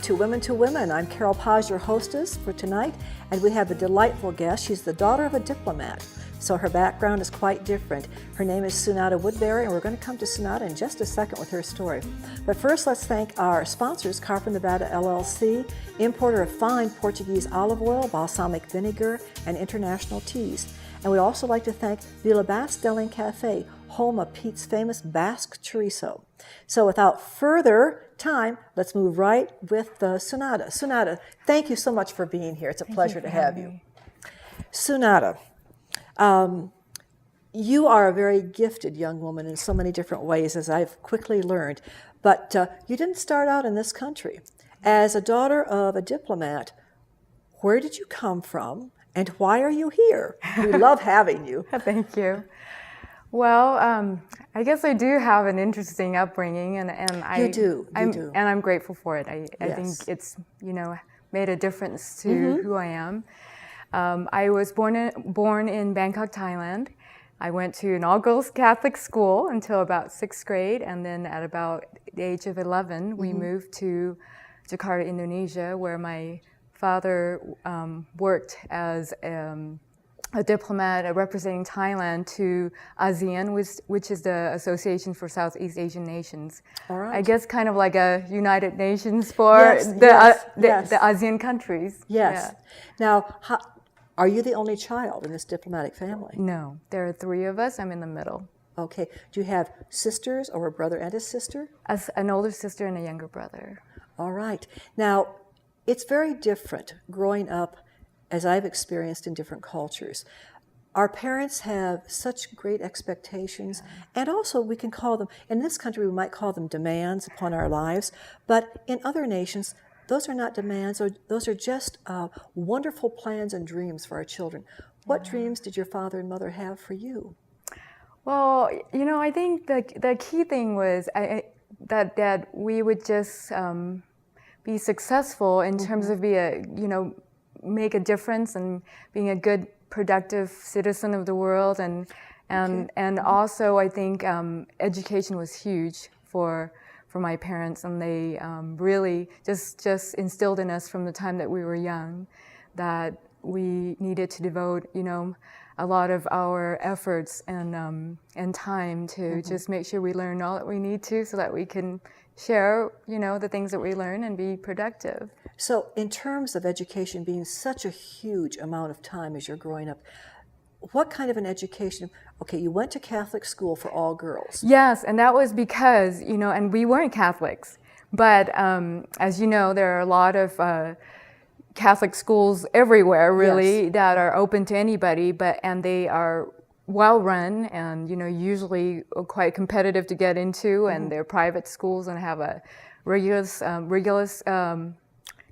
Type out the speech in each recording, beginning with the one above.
to Women. I'm Carol Paz, your hostess for tonight, and we have a delightful guest. She's the daughter of a diplomat, so her background is quite different. Her name is Sunadda Woodbury, and we're going to come to Sunadda in just a second with her story. But first, let's thank our sponsors, Carper Nevada LLC, importer of fine Portuguese olive oil, balsamic vinegar, and international teas. And we'd also like to thank Villa Basque Cafe, home of Pete's famous Basque chorizo. So without further time, let's move right with Sunadda. Sunadda, thank you so much for being here. It's a pleasure to have you. Sunadda, you are a very gifted young woman in so many different ways, as I've quickly learned. But you didn't start out in this country. As a daughter of a diplomat, where did you come from, and why are you here? We love having you. Thank you. Well, I guess I do have an interesting upbringing, and you do. And I'm grateful for it. I think it's made a difference to who I am. I was born in Bangkok, Thailand. I went to an all-girls Catholic school until about 6th grade, and then at about the age of 11, we moved to Jakarta, Indonesia, where my father worked as a diplomat representing Thailand to ASEAN, which is the Association for Southeast Asian Nations. All right. I guess kind of like a United Nations for the ASEAN countries. Yes. Yeah. Now, are you the only child in this diplomatic family? No, there are 3 of us. I'm in the middle. Okay. Do you have sisters, or a brother and a sister? An older sister and a younger brother. All right. Now, it's very different growing up, as I've experienced in different cultures. Our parents have such great expectations, and also we can call them, in this country we might call them demands upon our lives, but in other nations, those are not demands, or those are just wonderful plans and dreams for our children. What dreams did your father and mother have for you? Well, I think the key thing was that we would just be successful in terms of make a difference and being a good, productive citizen of the world, and also I think education was huge for my parents, and they really just instilled in us from the time that we were young that we needed to devote a lot of our efforts and time to just make sure we learn all that we need to, so that we can share the things that we learn and be productive. So in terms of education being such a huge amount of time as you're growing up, what kind of an education? Okay, you went to Catholic school for all girls. Yes, and that was because, and we weren't Catholics, but as you know, there are a lot of Catholic schools everywhere, really, that are open to anybody, and they are well run and usually quite competitive to get into, and they're private schools and have a rigorous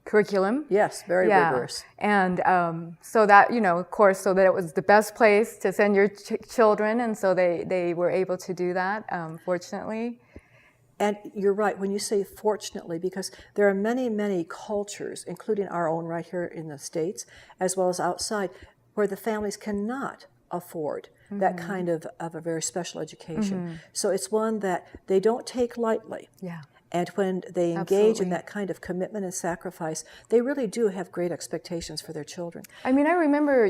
curriculum. Yes, very rigorous. And so that of course, so that it was the best place to send your children, and so they were able to do that, fortunately. And you're right when you say fortunately, because there are many cultures, including our own right here in the States, as well as outside, where the families cannot afford that kind of a very special education. So it's one that they don't take lightly. Yeah. And when they engage in that kind of commitment and sacrifice, they really do have great expectations for their children. I mean, I remember,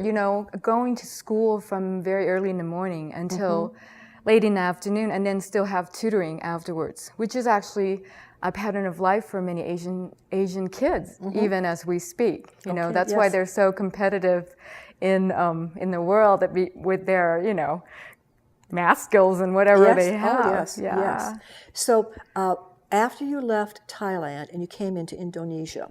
going to school from very early in the morning until late in the afternoon, and then still have tutoring afterwards, which is actually a pattern of life for many Asian kids, even as we speak. That's why they're so competitive in the world with their math skills and whatever they have. Oh, yes. So after you left Thailand and you came into Indonesia,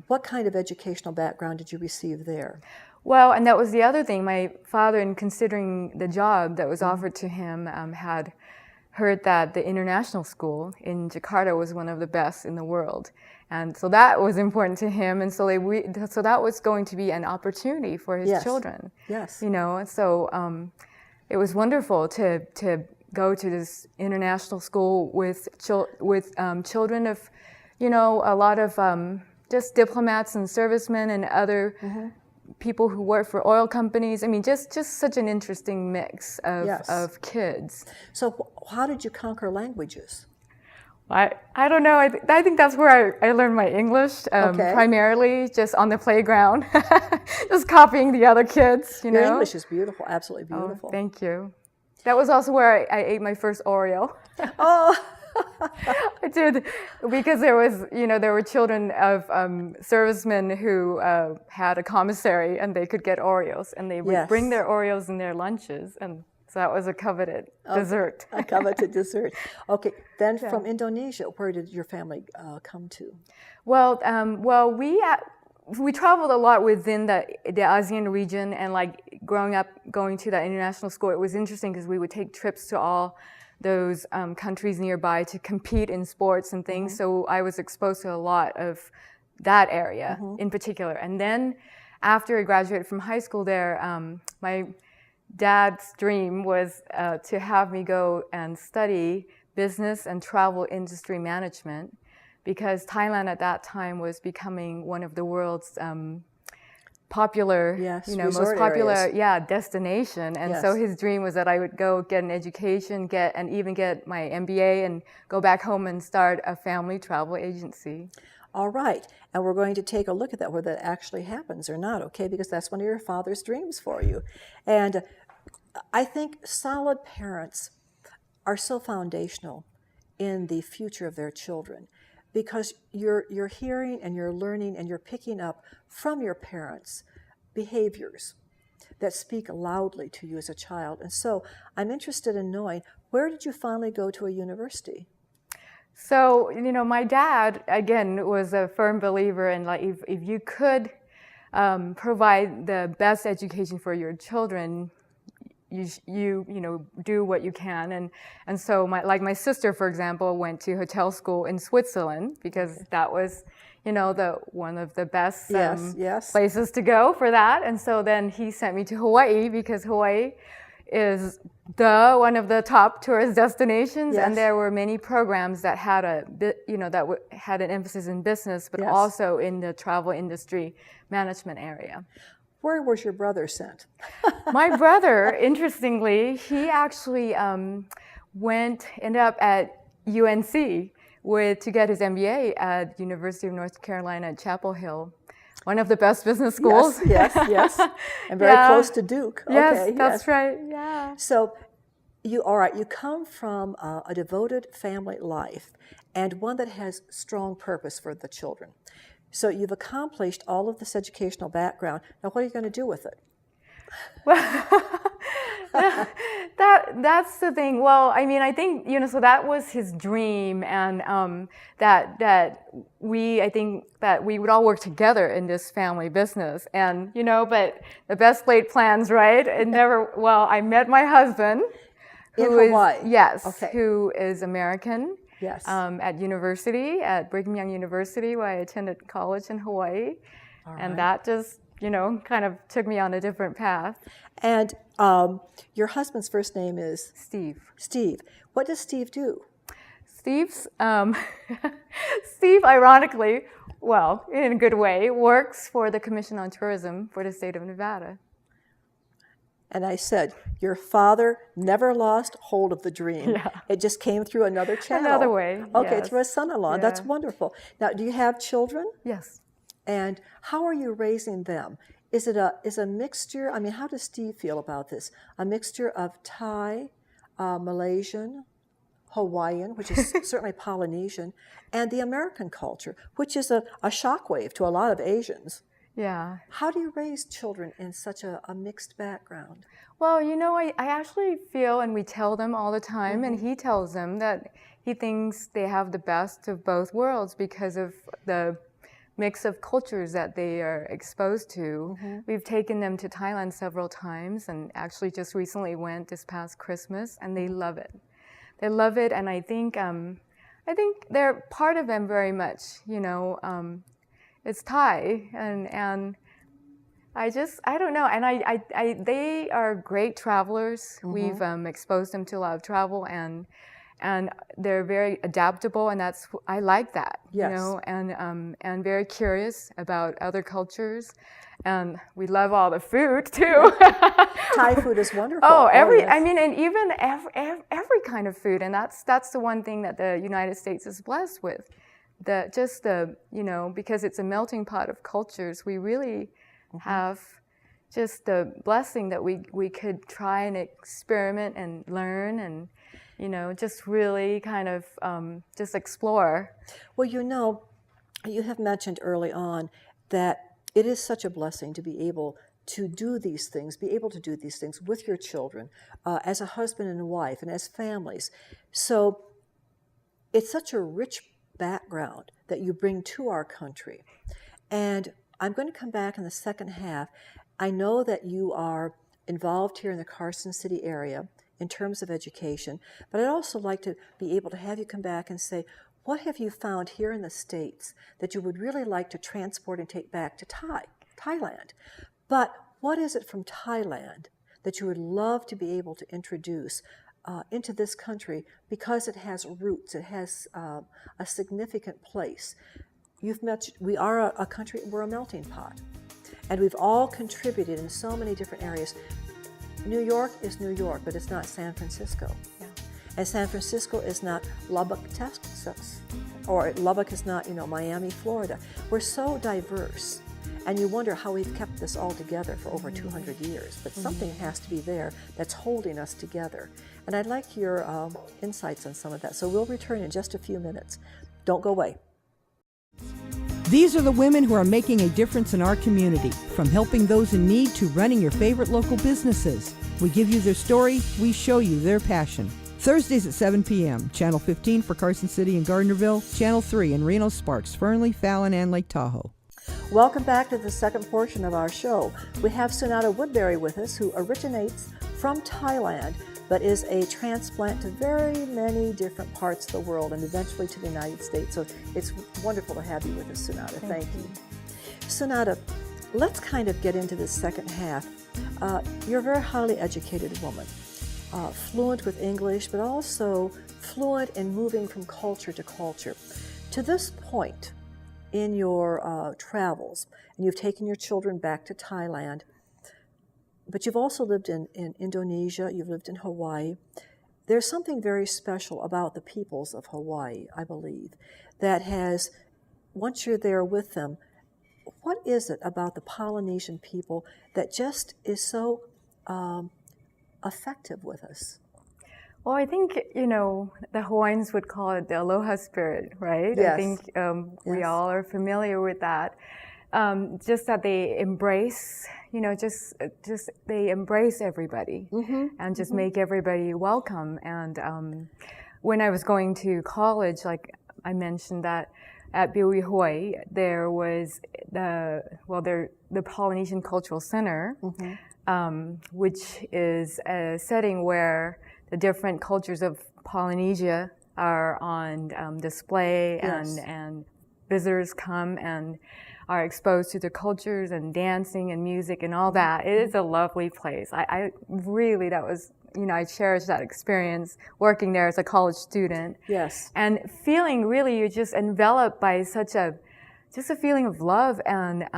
what kind of educational background did you receive there? Well, and that was the other thing. My father, in considering the job that was offered to him, had heard that the international school in Jakarta was one of the best in the world. And so that was important to him, and so that was going to be an opportunity for his children. Yes. So it was wonderful to go to this international school with children of, a lot of just diplomats and servicemen and other people who work for oil companies. I mean, just such an interesting mix of kids. So how did you conquer languages? I don't know. I think that's where I learned my English, primarily just on the playground, just copying the other kids, you know. Your English is beautiful, absolutely beautiful. Oh, thank you. That was also where I ate my first Oreo. Oh. I did, because there were children of servicemen who had a commissary, and they could get Oreos, and they would bring their Oreos in their lunches, and so that was a coveted dessert. A coveted dessert. Okay, then from Indonesia, where did your family come to? Well, we traveled a lot within the ASEAN region, and like growing up, going to that international school, it was interesting because we would take trips to all those countries nearby to compete in sports and things. So I was exposed to a lot of that area in particular. And then after I graduated from high school there, my dad's dream was to have me go and study business and travel industry management, because Thailand at that time was becoming one of the world's popular, most popular areas. Destination. And so his dream was that I would go get an education, even get my MBA, and go back home and start a family travel agency. All right, and we're going to take a look at that, whether that actually happens or not, okay? Because that's one of your father's dreams for you. And I think solid parents are so foundational in the future of their children, because you're hearing and you're learning and you're picking up from your parents behaviors that speak loudly to you as a child. And so I'm interested in knowing, where did you finally go to a university? So, my dad, again, was a firm believer in, like, if you could provide the best education for your children, you do what you can. And so my sister, for example, went to hotel school in Switzerland, because that was, one of the best places to go for that. And so then he sent me to Hawaii, because Hawaii is one of the top tourist destinations, and there were many programs that had had an emphasis in business, but also in the travel industry management area. Where was your brother sent? My brother, interestingly, he actually ended up at UNC to get his MBA at University of North Carolina at Chapel Hill, one of the best business schools. Yes, and very close to Duke. Yes, that's right. Yeah. So, you come from a devoted family life, and one that has strong purpose for the children. So you've accomplished all of this educational background. Now, what are you going to do with it? Well, that's the thing. Well, I think, so that was his dream, and I think that we would all work together in this family business. And, but the best laid plans, right? I met my husband. In Hawaii? Yes, okay. Who is American. Yes. At Brigham Young University, where I attended college in Hawaii. And that just, kind of took me on a different path. And your husband's first name is? Steve. Steve. What does Steve do? Steve, ironically, in a good way, works for the Commission on Tourism for the state of Nevada. And I said, your father never lost hold of the dream. Yeah. It just came through another channel. Another way. Okay, yes. through a son-in-law. Yeah. That's wonderful. Now, do you have children? Yes. And how are you raising them? Is a mixture? How does Steve feel about this? A mixture of Thai, Malaysian, Hawaiian, which is certainly Polynesian, and the American culture, which is a shockwave to a lot of Asians. Yeah. How do you raise children in such a mixed background? Well, I actually feel, and we tell them all the time, and he tells them that he thinks they have the best of both worlds because of the mix of cultures that they are exposed to. We've taken them to Thailand several times, and actually just recently went this past Christmas, and they love it. They love it, and I think they're part of them very much. It's Thai, and I don't know, and they are great travelers. We've exposed them to a lot of travel, and and they're very adaptable, and I like that, Yes. you know, and very curious about other cultures, and we love all the food too. Thai food is wonderful. Yes. Yes. I mean, and even every kind of food, and that's the one thing that the United States is blessed with, you know, because it's a melting pot of cultures. We really have just the blessing that we could try and experiment and learn and, you know, just really kind of just explore. Well, you know, you have mentioned early on that it is such a blessing to be able to do these things, with your children, as a husband and wife, and as families. So it's such a rich background that you bring to our country. And I'm going to come back in the second half. I know that you are involved here in the Carson City area in terms of education, but I'd also like to be able to have you come back and say, what have you found here in the States that you would really like to transport and take back to Thailand? But what is it from Thailand that you would love to be able to introduce into this country because it has roots, it has a significant place? We are a country, we're a melting pot, and we've all contributed in so many different areas. New York is New York, but it's not San Francisco. Yeah. And San Francisco is not Lubbock, Texas, or Lubbock is not, Miami, Florida. We're so diverse, and you wonder how we've kept this all together for over 200 years. But something has to be there that's holding us together. And I'd like your insights on some of that. So we'll return in just a few minutes. Don't go away. These are the women who are making a difference in our community, from helping those in need to running your favorite local businesses. We give you their story, we show you their passion. Thursdays at 7 p.m., Channel 15 for Carson City and Gardnerville, Channel 3 in Reno, Sparks, Fernley, Fallon, and Lake Tahoe. Welcome back to the second portion of our show. We have Sunadda Woodbury with us, who originates from Thailand, but is a transplant to very many different parts of the world and eventually to the United States. So it's wonderful to have you with us, Sunadda. Thank you. Sunadda, let's kind of get into the second half. You're a very highly educated woman, fluent with English, but also fluent in moving from culture to culture. To this point in your travels, and you've taken your children back to Thailand, but you've also lived in Indonesia, you've lived in Hawaii. There's something very special about the peoples of Hawaii, I believe, that has, once you're there with them, what is it about the Polynesian people that just is so effective with us? Well, I think, the Hawaiians would call it the aloha spirit, right? Yes. I think we all are familiar with that. Just that they embrace, they embrace everybody and just make everybody welcome. And when I was going to college, like I mentioned that at Biuihoi, there was the Polynesian Cultural Center, which is a setting where the different cultures of Polynesia are on display, Yes. and visitors come and are exposed to the cultures and dancing and music and all that. It is a lovely place. I really, I cherish that experience working there as a college student. Yes. And feeling really you're just enveloped by such a feeling of love and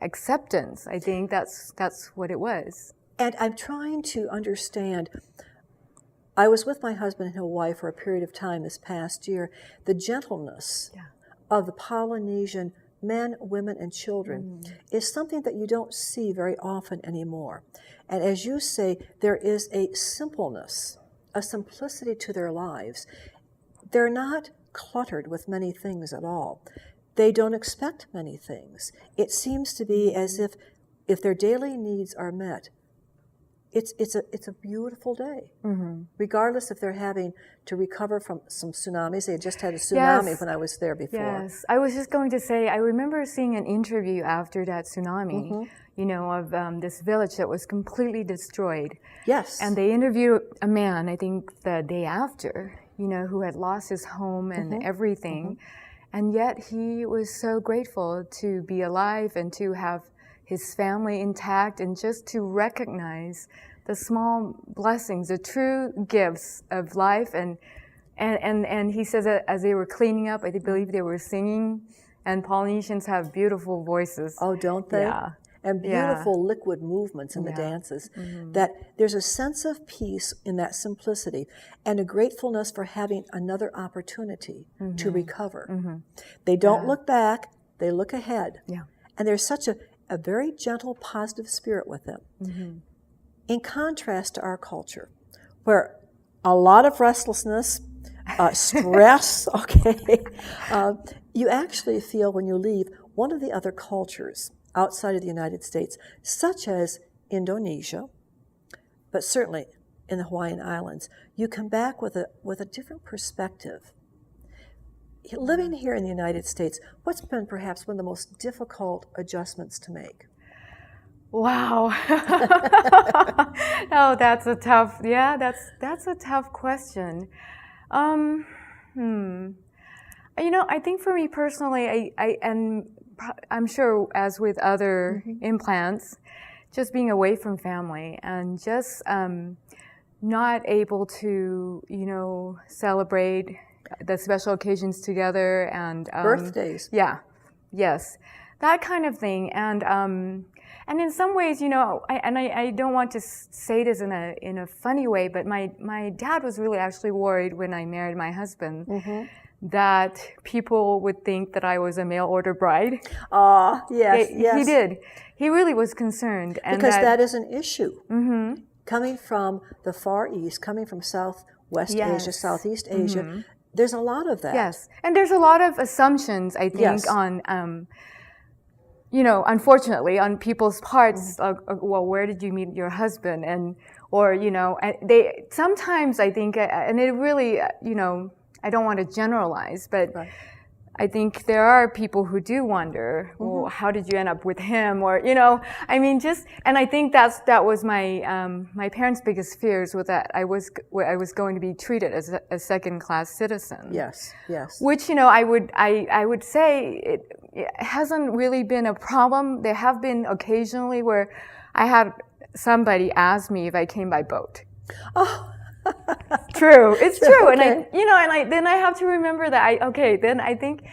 acceptance. I think that's what it was. And I'm trying to understand. I was with my husband in Hawaii for a period of time this past year. The gentleness of the Polynesian men, women, and children is something that you don't see very often anymore. And as you say, there is a simpleness, a simplicity to their lives. They're not cluttered with many things at all. They don't expect many things. It seems to be as if their daily needs are met, it's a beautiful day, regardless if they're having to recover from some tsunamis. They had just had a tsunami when I was there before. Yes, I was just going to say, I remember seeing an interview after that tsunami, of this village that was completely destroyed. Yes. And they interviewed a man, I think the day after, who had lost his home and everything. And yet he was so grateful to be alive and to have his family intact, and just to recognize the small blessings, the true gifts of life, and And he says that as they were cleaning up, I believe they were singing, and Polynesians have beautiful voices. Oh, don't they? Yeah. And beautiful liquid movements in the dances. That there's a sense of peace in that simplicity and a gratefulness for having another opportunity to recover. They don't look back, they look ahead. Yeah. And there's such a very gentle, positive spirit with them. In contrast to our culture, where a lot of restlessness, stress, you actually feel when you leave one of the other cultures outside of the United States, such as Indonesia, but certainly in the Hawaiian Islands, you come back with a different perspective. Living here in the United States, what's been perhaps one of the most difficult adjustments to make? Wow. Oh, that's a tough. Yeah, that's a tough question. You know, I think for me personally, I'm sure as with other implants, just being away from family and just not able to, you know, celebrate the special occasions together and Birthdays. Yeah, yes, that kind of thing. And in some ways, you know, I don't want to say this in a funny way, but my dad was really actually worried when I married my husband. That people would think that I was a mail order bride. Yes, yes. He did. He really was concerned. And because that is an issue. Coming from the Far East, coming from Southwest Asia, Southeast Asia, there's a lot of that. Yes, and there's a lot of assumptions, I think, on, you know, unfortunately, on people's parts. Well, where did you meet your husband? Or, you know, they sometimes, I think, and it really, you know, I don't want to generalize, but I think there are people who do wonder, well, how did you end up with him? Or, you know, I mean, and I think that was my parents' biggest fears, was that I was going to be treated as a second-class citizen. Yes, yes. Which, you know, I would say it hasn't really been a problem. There have been occasionally where I had somebody ask me if I came by boat. Oh. True, it's true, Okay. and then I have to remember that then I think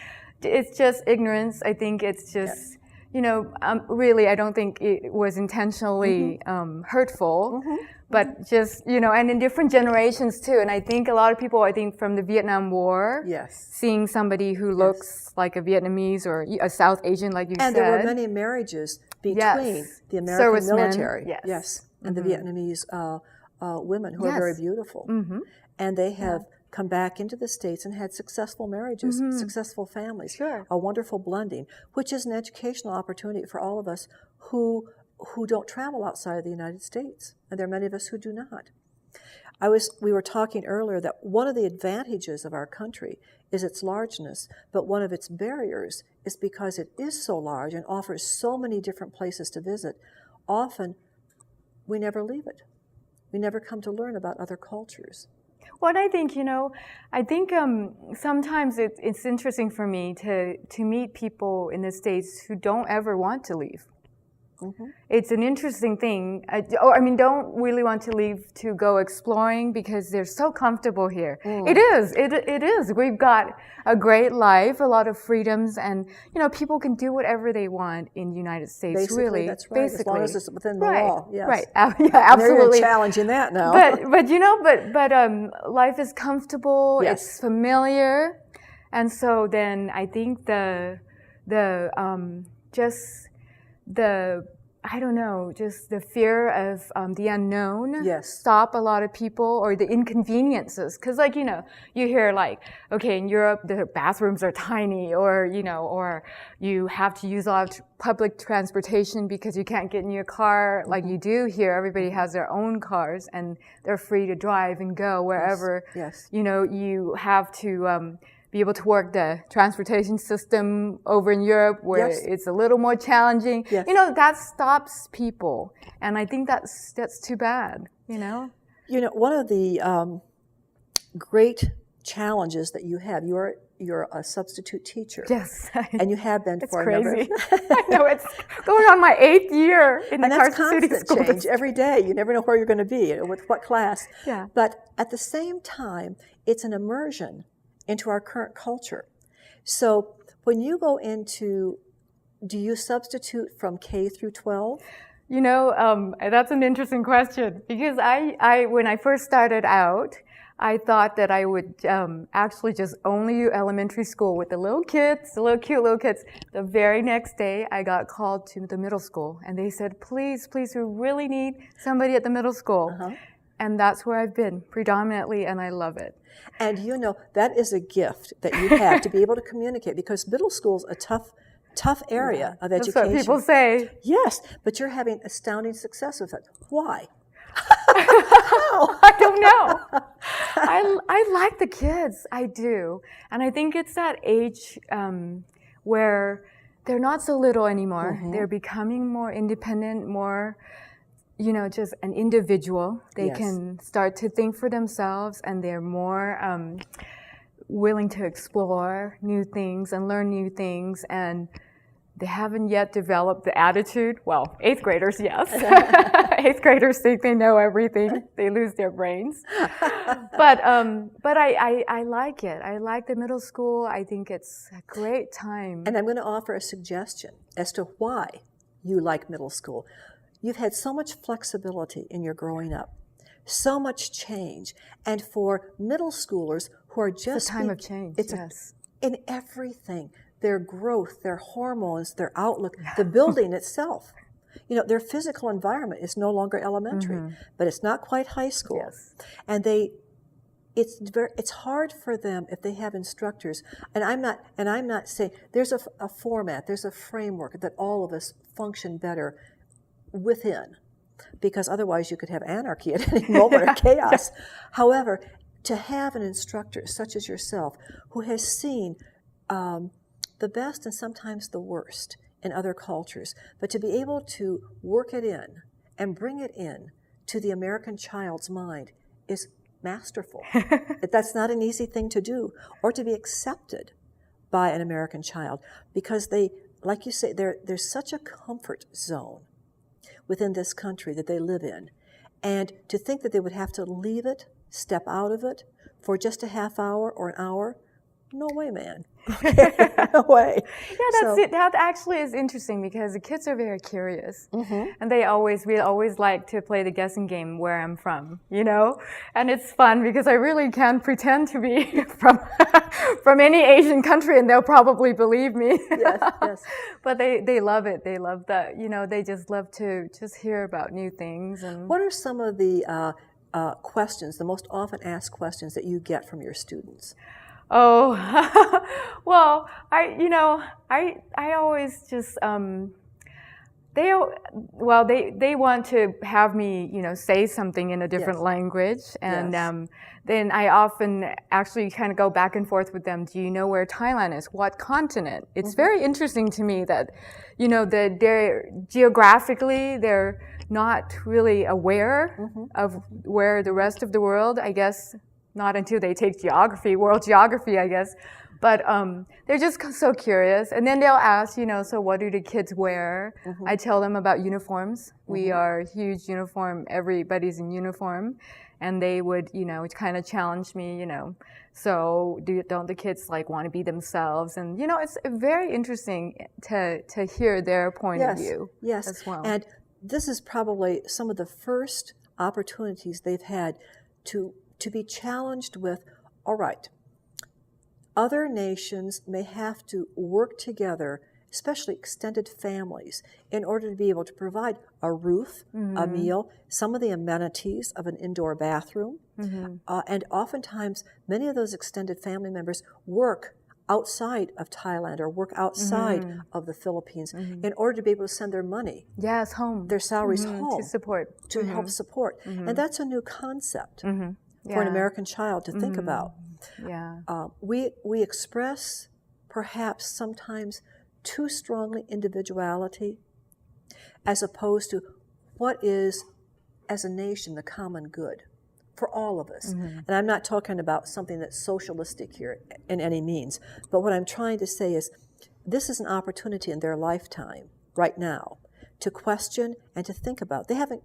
it's just ignorance. I think it's just, you know, really, I don't think it was intentionally hurtful, but just, you know, and in different generations too. And I think a lot of people, from the Vietnam War, seeing somebody who looks like a Vietnamese or a South Asian, like you said. And there were many marriages between the American military, and the Vietnamese women who are very beautiful. And they have come back into the States and had successful marriages, successful families, a wonderful blending, which is an educational opportunity for all of us who don't travel outside of the United States. And there are many of us who do not. We were talking earlier that one of the advantages of our country is its largeness, but one of its barriers is because it is so large and offers so many different places to visit. Often, we never leave it. We never come to learn about other cultures. Well, I think, you know, sometimes it's interesting for me to meet people in the States who don't ever want to leave. It's an interesting thing. Don't really want to leave to go exploring because they're so comfortable here. It is. We've got a great life, a lot of freedoms, and, you know, people can do whatever they want in the United States. Basically, really, that's right. As long as it's within the law. Yes. Right. Absolutely. They're challenging that now. But you know, life is comfortable. Yes. It's familiar, and so then I think just the fear of the unknown stop a lot of people, or the inconveniences. Because, like, you know, you hear, like, okay, in Europe, the bathrooms are tiny, or, you know, or you have to use a lot of public transportation because you can't get in your car like you do here. Everybody has their own cars, and they're free to drive and go wherever. You know, you have to be able to work the transportation system over in Europe where it's a little more challenging. You know, that stops people. And I think that's too bad, you know? You know, one of the great challenges that you you're a substitute teacher. Yes. And you have been It's for crazy. a number of I know, it's going on my 8th year in the and that's Carson City constant School change District. every day. You never know where you're going to be, with what class. Yeah. But at the same time, it's an immersion into our current culture. So when you go into, do you substitute from K through 12? You know, that's an interesting question, because I when I first started out, I thought that I would actually just only do elementary school with the little kids, the little cute little kids. The very next day, I got called to the middle school, and they said, please, we really need somebody at the middle school. And that's where I've been predominantly, and I love it. And you know, that is a gift that you have to be able to communicate, because middle school's a tough area of education. That's what people say. Yes, but you're having astounding success with it. Why? I don't know. I like the kids. I do. And I think it's that age where they're not so little anymore. They're becoming more independent, more, you know, just an individual. They can start to think for themselves, and they're more willing to explore new things and learn new things. And they haven't yet developed the attitude. Well, 8th graders, yes. 8th graders think they know everything. They lose their brains. But I like it. I like the middle school. I think it's a great time. And I'm going to offer a suggestion as to why you like middle school. You've had so much flexibility in your growing up, so much change. And for middle schoolers who are just... It's a time of change, yes. In everything. Their growth, their hormones, their outlook, the building itself. You know, their physical environment is no longer elementary, but it's not quite high school. Yes. And it's hard for them if they have instructors. And I'm not saying there's a format, there's a framework that all of us function better within, because otherwise you could have anarchy at any moment or chaos. However, to have an instructor such as yourself who has seen the best and sometimes the worst in other cultures, but to be able to work it in and bring it in to the American child's mind is masterful. That's not an easy thing to do, or to be accepted by an American child, because they, like you say, there's such a comfort zone within this country that they live in. And to think that they would have to leave it, step out of it for just a half hour or an hour, no way, man. No way. Yeah, it. That actually is interesting, because the kids are very curious, and we always like to play the guessing game where I'm from, you know, and it's fun because I really can pretend to be from any Asian country, and they'll probably believe me. Yes. But they love it. They love that. You know, they just love to just hear about new things. And what are some of the questions, the most often asked questions that you get from your students? Oh, well, I always just, they want to have me, you know, say something in a different language. And then I often actually kind of go back and forth with them. Do you know where Thailand is? What continent? It's very interesting to me that, you know, that they're geographically, they're not really aware of where the rest of the world, I guess. Not until they take geography, world geography, I guess. But they're just so curious. And then they'll ask, you know, so what do the kids wear? I tell them about uniforms. We are huge uniform. Everybody's in uniform. And they would, you know, kind of challenge me, you know. So don't the kids like want to be themselves? And, you know, it's very interesting to hear their point of view as well. And this is probably some of the first opportunities they've had to be challenged with, all right, other nations may have to work together, especially extended families, in order to be able to provide a roof, a meal, some of the amenities of an indoor bathroom. And oftentimes, many of those extended family members work outside of Thailand or work outside of the Philippines in order to be able to send their money, home, their salaries home, to help support. And that's a new concept for an American child to think about. We express perhaps sometimes too strongly individuality as opposed to what is, as a nation, the common good for all of us. And I'm not talking about something that's socialistic here in any means, but what I'm trying to say is this is an opportunity in their lifetime right now to question and to think about. They haven't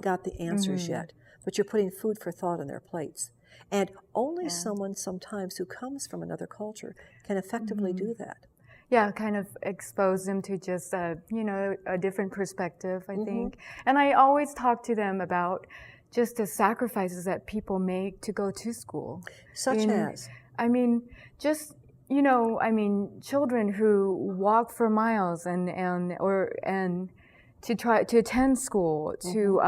got the answers yet, but you're putting food for thought on their plates. And only someone sometimes who comes from another culture can effectively do that. Yeah, kind of expose them to just a different perspective, I think. And I always talk to them about just the sacrifices that people make to go to school. Such as? I mean, just, children who walk for miles and to try to attend school, to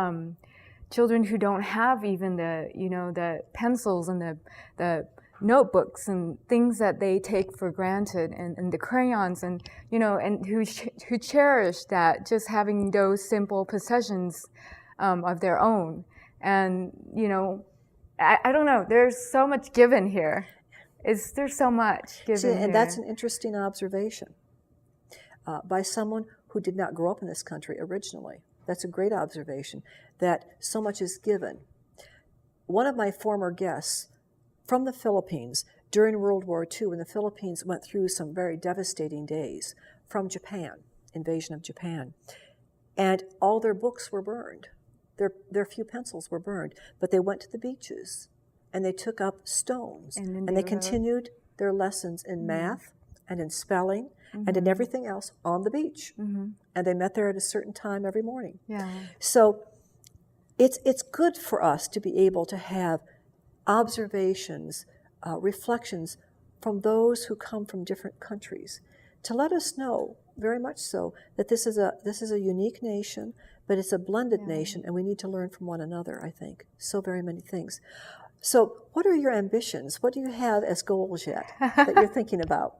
children who don't have even the pencils and the notebooks and things that they take for granted, and the crayons, and who cherish that, just having those simple possessions of their own. And I don't know, there's so much given here. There's so much given here. And that's an interesting observation by someone who did not grow up in this country originally. That's a great observation, that so much is given. One of my former guests from the Philippines during World War II, when the Philippines went through some very devastating days from Japan, invasion of Japan, and all their books were burned. Their few pencils were burned, but they went to the beaches and they took up stones and they continued their lessons in math and in spelling and in everything else on the beach. And they met there at a certain time every morning. Yeah. So it's good for us to be able to have observations, reflections from those who come from different countries, to let us know, very much so, that this is a unique nation, but it's a blended nation, and we need to learn from one another, I think. So very many things. So what are your ambitions? What do you have as goals yet that you're thinking about?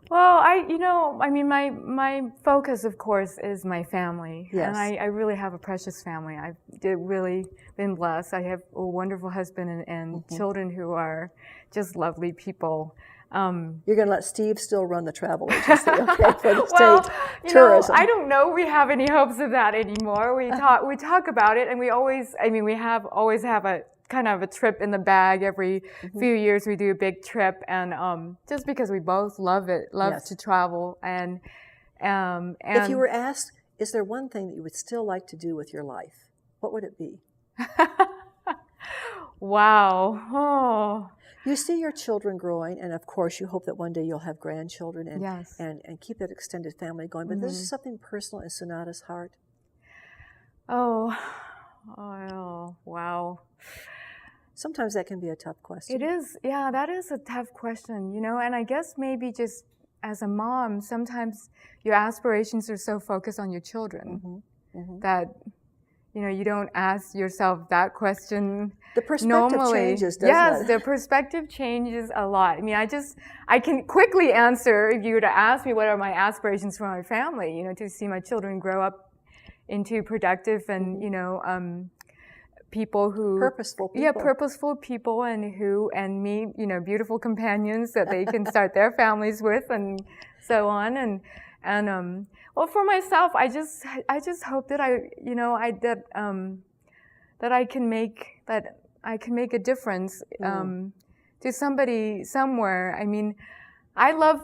Well, my focus, of course, is my family. Yes. And I really have a precious family. I've really been blessed. I have a wonderful husband and children who are just lovely people. You're going to let Steve still run the travel agency, okay, for the state tourism. I don't know we have any hopes of that anymore. We talk about it, and we always have a kind of a trip in the bag every few years. We do a big trip, and just because we both love to travel. And if you were asked, is there one thing that you would still like to do with your life, what would it be? Wow. Oh. You see your children growing, and of course you hope that one day you'll have grandchildren and Yes. and keep that extended family going. But this is something personal in Sunadda's heart. Oh, wow. Sometimes that can be a tough question. It is, yeah, that is a tough question, and I guess maybe just as a mom, sometimes your aspirations are so focused on your children that, you don't ask yourself that question. The perspective normally. changes, doesn't it? Yes, the perspective changes a lot. I mean, I can quickly answer if you were to ask me what are my aspirations for my family, to see my children grow up into productive and, people who Purposeful people. Yeah, purposeful people, and me, beautiful companions that they can start their families with, and so on. And well, for myself, I just hope that that I can make a difference to somebody somewhere. I mean, I love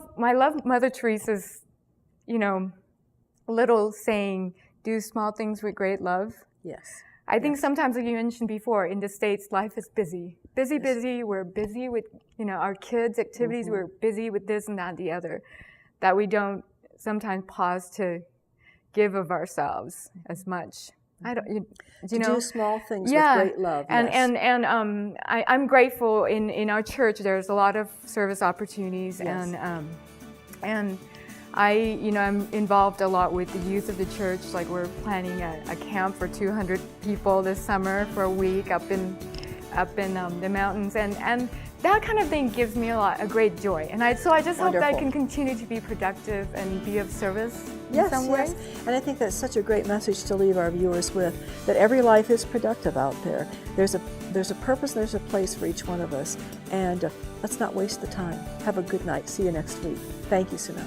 Mother Teresa's, little saying, "Do small things with great love." Yes. I think sometimes, like you mentioned before, in the States, life is busy. Busy. We're busy with, our kids' activities. We're busy with this and that and the other, that we don't sometimes pause to give of ourselves as much. I don't, do small things with great love. And I'm grateful in our church. There's a lot of service opportunities, and I'm involved a lot with the youth of the church. Like, we're planning a camp for 200 people this summer for a week up in the mountains, and that kind of thing gives me a great joy. And I just hope that I can continue to be productive and be of service in some way. And I think that's such a great message to leave our viewers with, that every life is productive out there. There's a purpose, there's a place for each one of us, and let's not waste the time. Have a good night. See you next week. Thank you, Sunadda.